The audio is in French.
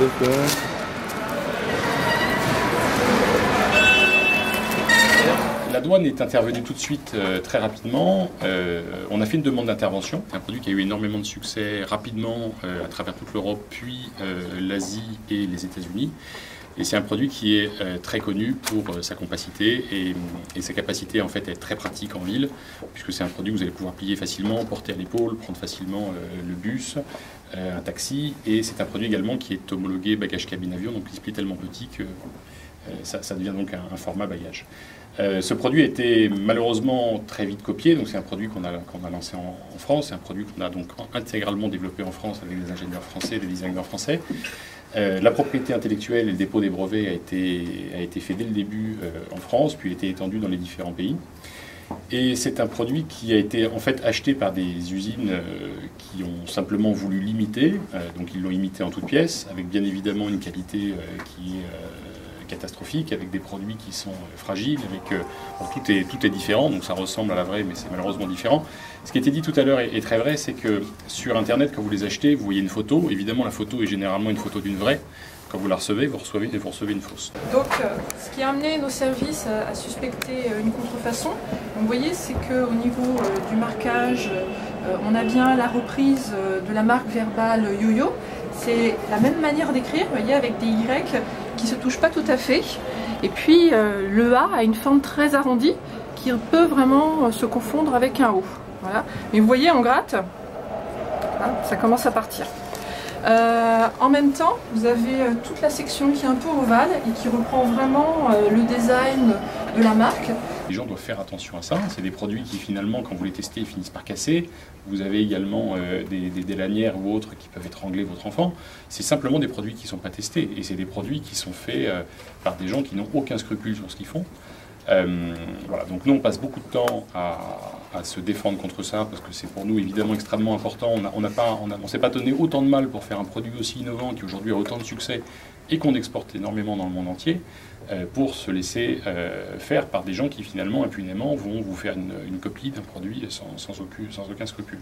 D'accord. La douane est intervenue tout de suite très rapidement. On a fait une demande d'intervention. C'est un produit qui a eu énormément de succès rapidement à travers toute l'Europe, puis l'Asie et les États-Unis. Et c'est un produit qui est très connu pour sa compacité et sa capacité en fait à être très pratique en ville, puisque c'est un produit que vous allez pouvoir plier facilement, porter à l'épaule, prendre facilement le bus, un taxi. Et c'est un produit également qui est homologué bagage cabine avion, donc il se plie tellement petit que ça devient donc un format bagage. Ce produit a été malheureusement très vite copié, donc c'est un produit qu'on a lancé en France, c'est un produit qu'on a donc intégralement développé en France avec des ingénieurs français, des designers français. La propriété intellectuelle et le dépôt des brevets a été fait dès le début en France, puis a été étendu dans les différents pays. Et c'est un produit qui a été en fait acheté par des usines qui ont simplement voulu l'imiter, donc ils l'ont imité en toutes pièces, avec bien évidemment une qualité qui est catastrophique, avec des produits qui sont fragiles, avec tout est différent, donc ça ressemble à la vraie, mais c'est malheureusement différent. Ce qui a été dit tout à l'heure est très vrai, c'est que sur Internet, quand vous les achetez, vous voyez une photo. Évidemment, la photo est généralement une photo d'une vraie. Quand vous la recevez, vous recevez une fausse. Donc, ce qui a amené nos services à suspecter une contrefaçon, vous voyez, c'est qu'au niveau du marquage, on a bien la reprise de la marque verbale Yo-Yo. C'est la même manière d'écrire, vous voyez, avec des Y qui ne se touchent pas tout à fait. Et puis, le A a une forme très arrondie qui peut vraiment se confondre avec un O. Voilà. Mais vous voyez, on gratte, hein, ça commence à partir. En même temps, vous avez toute la section qui est un peu ovale et qui reprend vraiment le design de la marque. Les gens doivent faire attention à ça. C'est des produits qui finalement, quand vous les testez, finissent par casser. Vous avez également des lanières ou autres qui peuvent étrangler votre enfant. C'est simplement des produits qui ne sont pas testés. Et c'est des produits qui sont faits par des gens qui n'ont aucun scrupule sur ce qu'ils font. Voilà. Donc nous, on passe beaucoup de temps à se défendre contre ça, parce que c'est pour nous évidemment extrêmement important. On ne s'est pas donné autant de mal pour faire un produit aussi innovant qui aujourd'hui a autant de succès et qu'on exporte énormément dans le monde entier, pour se laisser faire par des gens qui finalement impunément vont vous faire une copie d'un produit sans aucun scrupule.